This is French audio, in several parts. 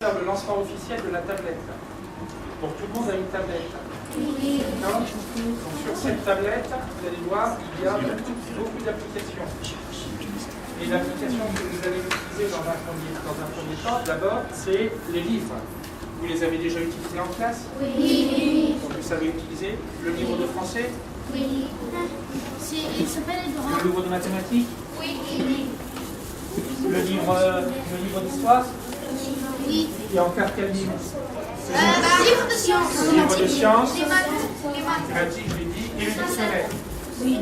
faire le lancement officiel de la tablette. Donc tout le monde a une tablette. D'accord. Donc sur cette tablette, vous allez voir, il y a beaucoup d'applications. Et l'application que vous allez utiliser dans un premier temps, d'abord, c'est les livres. Vous les avez déjà utilisés en classe? Oui. Donc vous savez utiliser le livre de français? Oui. Il s'appelle Le livre de mathématiques? Oui. Le livre d'histoire? Oui. Il y a encore quel livre? Livre de sciences. Le livre de sciences, Les maths. mathématiques, je l'ai dit, et le dictionnaire. Oui.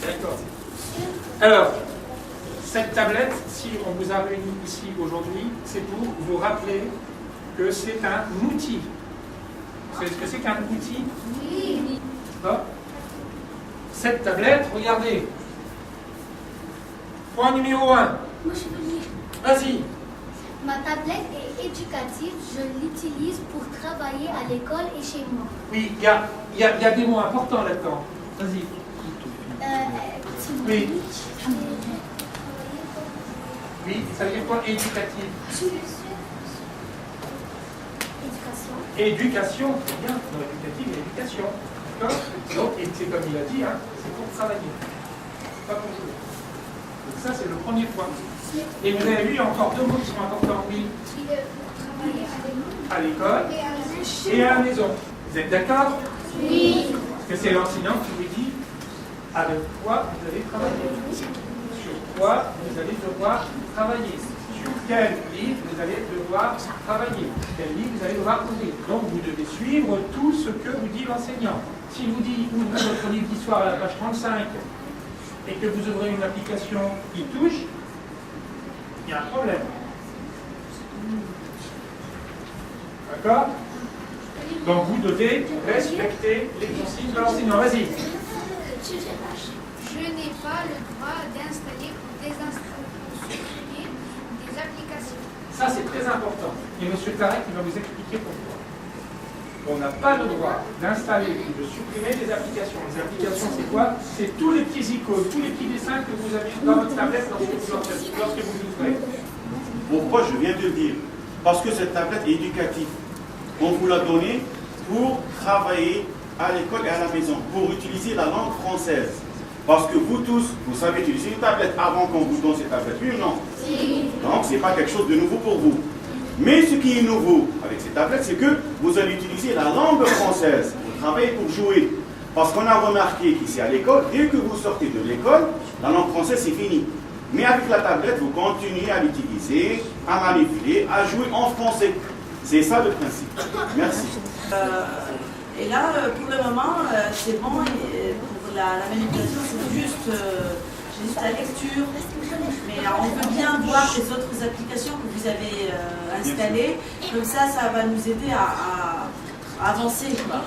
D'accord. Alors, cette tablette, si on vous a réunis ici aujourd'hui, c'est pour vous rappeler que c'est un outil. Vous savez ce que c'est qu'un outil? Oui. Bon. Cette tablette, regardez. Point numéro 1. Moi, je peux lire. Vas-y. Ma tablette est éducative. Je l'utilise pour travailler à l'école et chez moi. Oui, il y a des mots importants là-dedans. Vas-y. Oui. Oui, ça veut dire quoi, éducative? Éducation, c'est bien. Non, éducative et éducation. D'accord? Donc, et c'est comme il a dit, hein, c'est pour travailler. Pas pour jouer. Donc ça, c'est le premier point. Et vous avez vu, il y a encore deux mots qui sont importants. Oui. À l'école et à la maison. Vous êtes d'accord? Oui. Parce que c'est l'enseignant qui vous dit avec quoi vous allez travailler. Sur quoi vous allez devoir travailler. Sur quel livre vous allez devoir travailler. Quel livre vous allez devoir ouvrir. Donc vous devez suivre tout ce que vous dit l'enseignant. S'il vous dit ouvrez votre livre d'histoire à la page 35 et que vous ouvrez une application qui touche, il y a un problème. D'accord? Donc vous devez respecter les consignes de l'enseignant. Vas-y. Je n'ai pas le droit d'installer ou supprimer des applications. Ça, c'est très important. Et M. Tarek, il va vous expliquer pourquoi. On n'a pas le droit d'installer ou de supprimer des applications. Les applications, c'est quoi? C'est tous les petits icônes, tous les petits dessins que vous avez dans votre tablette lorsque vous ouvrez. Pourquoi je viens de le dire? Parce que cette tablette est éducative. On vous l'a donnée pour travailler à l'école et à la maison, pour utiliser la langue française. Parce que vous tous, vous savez utiliser une tablette avant qu'on vous donne cette tablette, oui ou non? Donc, ce n'est pas quelque chose de nouveau pour vous. Mais ce qui est nouveau avec ces tablettes, c'est que vous allez utiliser la langue française pour travailler, pour jouer. Parce qu'on a remarqué qu'ici à l'école, dès que vous sortez de l'école, la langue française, c'est fini. Mais avec la tablette, vous continuez à l'utiliser, à manipuler, à jouer en français. C'est ça le principe. Merci. Et là, pour le moment, c'est bon. Et pour la manipulation, c'est juste la lecture. Mais on veut bien voir les autres applications que vous avez installées. Comme ça va nous aider à avancer. Quoi.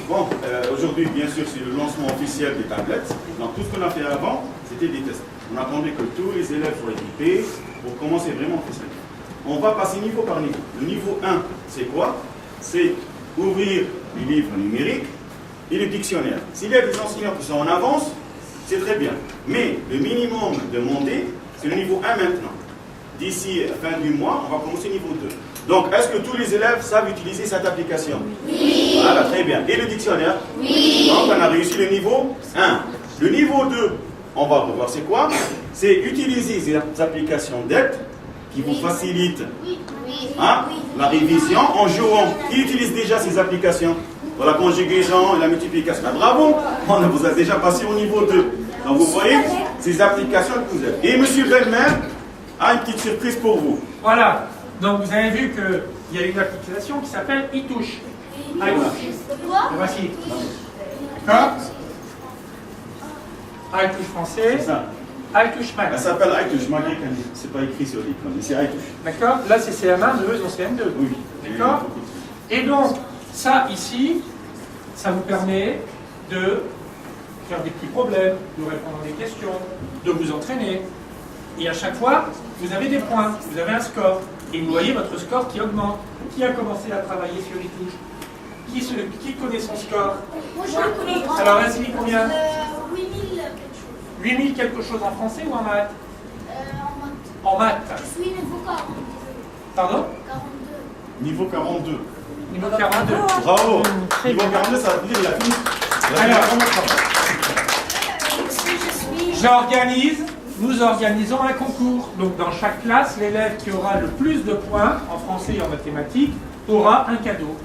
Bon, aujourd'hui, bien sûr, c'est le lancement officiel des tablettes. Donc, tout ce qu'on a fait avant, c'était des tests. On attendait que tous les élèves soient équipés pour commencer vraiment officiellement. On va passer niveau par niveau. Le niveau 1, c'est quoi? C'est ouvrir les livres numériques et le dictionnaire. S'il y a des enseignants qui sont en avance, c'est très bien. Mais le minimum demandé, c'est le niveau 1 maintenant. D'ici fin du mois, on va commencer le niveau 2. Donc, est-ce que tous les élèves savent utiliser cette application? Oui. Voilà, très bien. Et le dictionnaire? Oui. Donc, on a réussi le niveau 1. Le niveau 2, on va revoir c'est quoi? C'est utiliser ces applications d'aide qui vous facilitent hein, la révision en jouant. Qui utilise déjà ces applications pour la conjugaison et la multiplication? Ben, bravo, on vous a déjà passé au niveau 2. Donc vous voyez, ces applications que vous avez. Et M. Belmer a une petite surprise pour vous. Voilà. Donc vous avez vu qu'il y a une application qui s'appelle iTouche. Voici. D'accord? iTouche français. C'est ça. iTouche Mac. Elle s'appelle iTouche, malgré qu'elle c'est pas écrit sur l'écran, mais c'est iTouche. D'accord? Là c'est CM1, eux ils ont CM2. Oui. D'accord? Et donc, ça ici, ça vous permet de faire des petits problèmes, de répondre à des questions, de vous entraîner. Et à chaque fois, vous avez des points, vous avez un score. Et vous voyez votre score qui augmente. Qui a commencé à travailler sur les touches? Qui connaît son score? Moi, je le connais. Alors, vas-y, combien? 8000 quelque chose. 8000 quelque chose en français ou en maths? En maths. En maths. Je suis niveau 40. Pardon? 42. Niveau 42. Niveau 42. Bravo. Niveau 42, ça veut dire qu'il a fini. Il a Alors. vraiment travaillé. Nous organisons un concours. Donc dans chaque classe, l'élève qui aura le plus de points en français et en mathématiques aura un cadeau.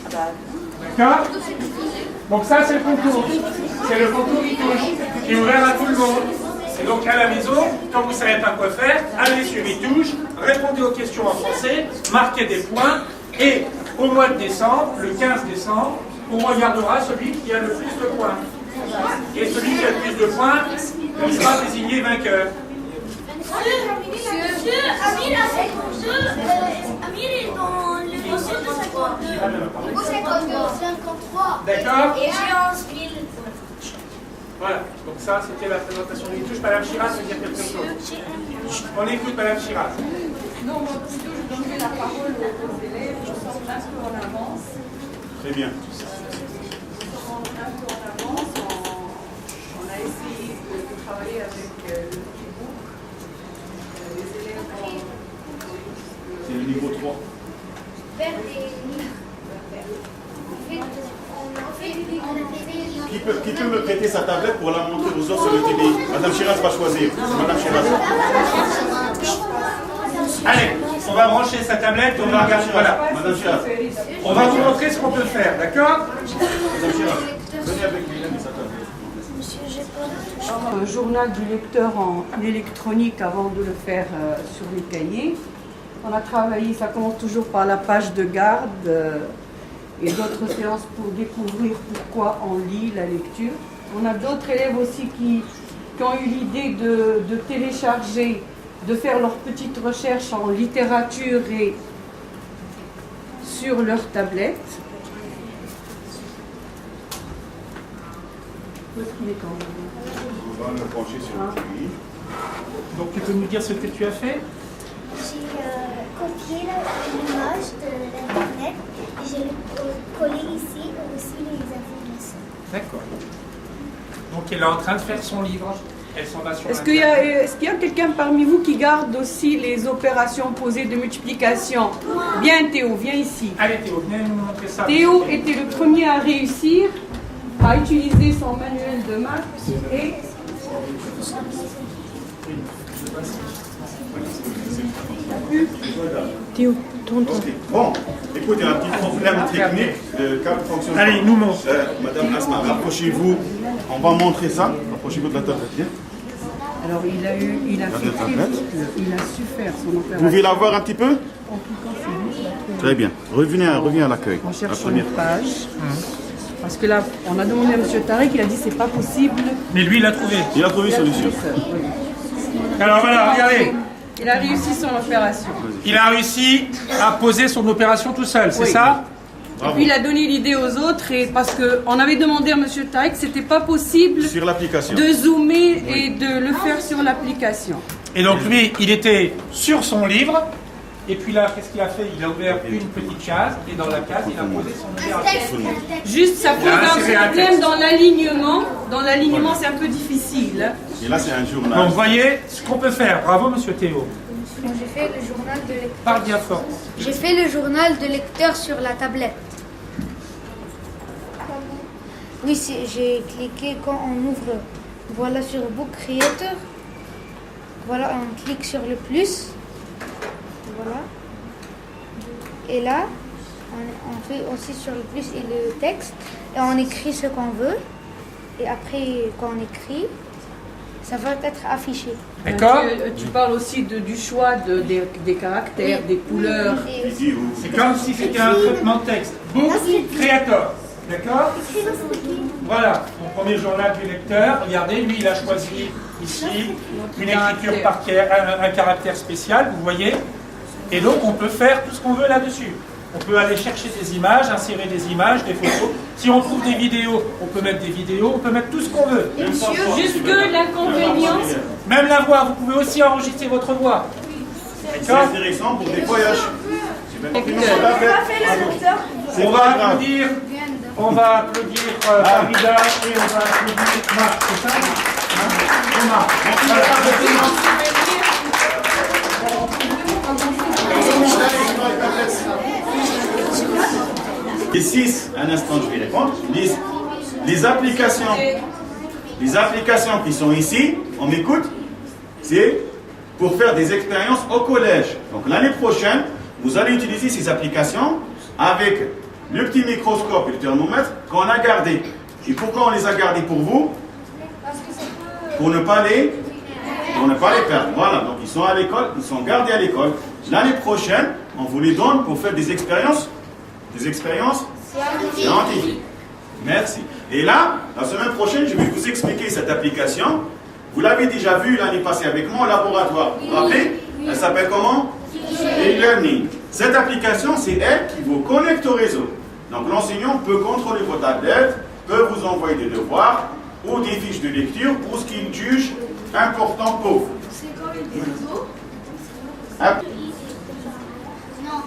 D'accord? Donc ça c'est le concours. C'est le concours qui touche, qui est ouvert à tout le monde. Et donc à la maison, quand vous ne savez pas quoi faire, allez sur Itouche, répondez aux questions en français, marquez des points, et au mois de décembre, le 15 décembre, on regardera celui qui a le plus de points. Et celui qui a le plus de points, il sera désigné vainqueur. Monsieur, Amir est dans le dossier de 52. 53. D'accord? Et j'ai inscrit le Voilà, donc ça c'était la présentation de l'Itouche. Madame Chiraz veut dire quelque chose. On écoute Madame Chiraz. Non, moi plutôt je donnerai la parole aux élèves, je sens un peu en avance. Très bien. On a essayé de travailler avec le petit book. Les élèves ont... C'est le niveau 3. Faire des livres. Qui peut me prêter sa tablette pour la montrer aux autres sur le télé? Madame Chiraz va choisir. C'est Madame Chiraz. Allez, on va brancher sa tablette et on va regarder. Voilà. Madame Chiraz. On va vous montrer ce qu'on peut faire, d'accord? Madame Chiraz. Venez avec Mylène et sa tablette. Un journal du lecteur en électronique avant de le faire sur les cahiers. On a travaillé, ça commence toujours par la page de garde et d'autres séances pour découvrir pourquoi on lit la lecture. On a d'autres élèves aussi qui ont eu l'idée de télécharger, de faire leurs petites recherches en littérature et sur leur tablette. Où est-ce qu'il est quand même? On va le pencher sur le télé. Donc tu peux nous dire ce que tu as fait? J'ai copié l'image de l'internet et j'ai collé ici aussi les informations. D'accord. Donc elle est en train de faire son livre. Elle s'en va sur Est-ce qu'il y a quelqu'un parmi vous qui garde aussi les opérations posées de multiplication? Bien Théo, viens ici. Allez Théo, viens nous montrer ça. Théo était le premier à réussir à utiliser son manuel de maths et Théo, tourne-toi. Ok. Bon, écoutez, un petit problème technique de câble fonctionnement. Allez, nous montre. Madame Asma, rapprochez-vous. On va montrer ça. Rapprochez-vous de la tablette. Bien. Alors il a fait très vite, il a su faire son Vous opération. pouvez la voir un petit peu? En tout cas, c'est lui. Très bien. Revenez à l'accueil. On La cherche une première. page. Parce que là, on a demandé à M. Tarek, il a dit c'est pas possible. Mais lui il a trouvé. Il a trouvé Il a solution. trouvé ça, oui. Alors voilà, regardez. Il a réussi son opération. Il a réussi à poser son opération tout seul, c'est Oui. ça? Bravo. Puis il a donné l'idée aux autres et parce qu'on avait demandé à M. Tarek, c'était pas possible Sur l'application. de zoomer et de le faire sur l'application. Et donc lui, il était sur son livre. Et puis là, qu'est-ce qu'il a fait? Il a ouvert une petite case et dans la case, il a posé son opération. Juste, ça pose Il a un inséré un problème texte. dans l'alignement. Dans l'alignement, c'est un peu difficile. hein. Et là, c'est un journal. Donc vous voyez ce qu'on peut faire. Bravo Monsieur Théo. J'ai fait le journal de lecteur. Parle bien fort. J'ai fait le journal de lecteur sur la tablette. Oui, j'ai cliqué quand on ouvre, voilà sur Book Creator. Voilà, on clique sur le plus. Voilà. Et là, on fait aussi sur le plus et le texte. Et on écrit ce qu'on veut. Et après, quand on écrit, ça va être affiché. D'accord? Tu parles aussi du choix des caractères, Oui. des couleurs. Et aussi, Ici, où- C'est comme si c'était un traitement de texte. Book Creator. D'accord? écrit dans ce livre. Voilà, mon premier journal du lecteur. Regardez, lui, il a choisi ici une écriture par un caractère spécial, vous voyez. Et donc, on peut faire tout ce qu'on veut là-dessus. On peut aller chercher des images, insérer des images, des photos. Si on trouve des vidéos, on peut mettre des vidéos, on peut mettre tout ce qu'on veut. Juste que l'inconvénient, Même la voix, vous pouvez aussi enregistrer votre voix. C'est D'accord? intéressant pour des voyages. C'est même plus sur la tablette. C'est On pas va grave. applaudir, Farida et on va applaudir Marc, c'est ça? Hein? Marc. Voilà. Les 6, un instant, je vais répondre. Les applications qui sont ici, on m'écoute, c'est pour faire des expériences au collège. Donc l'année prochaine, vous allez utiliser ces applications avec le petit microscope et le thermomètre qu'on a gardé. Et pourquoi on les a gardés pour vous? Pour ne pas les perdre. Voilà, donc ils sont à l'école, ils sont gardés à l'école. L'année prochaine, on vous les donne pour faire des expériences scientifiques. Merci. Et là, la semaine prochaine, je vais vous expliquer cette application. Vous l'avez déjà vue l'année passée avec moi au laboratoire. Vous vous rappelez? Elle s'appelle comment? E-learning. Cette application, c'est elle qui vous connecte au réseau. Donc l'enseignant peut contrôler vos tablettes, peut vous envoyer des devoirs ou des fiches de lecture pour ce qu'il juge important pour vous. C'est comme le réseau.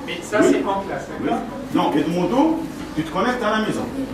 Mais ça, c'est en classe, Oui. d'accord? Non, Edmondo, tu te connectes à la maison.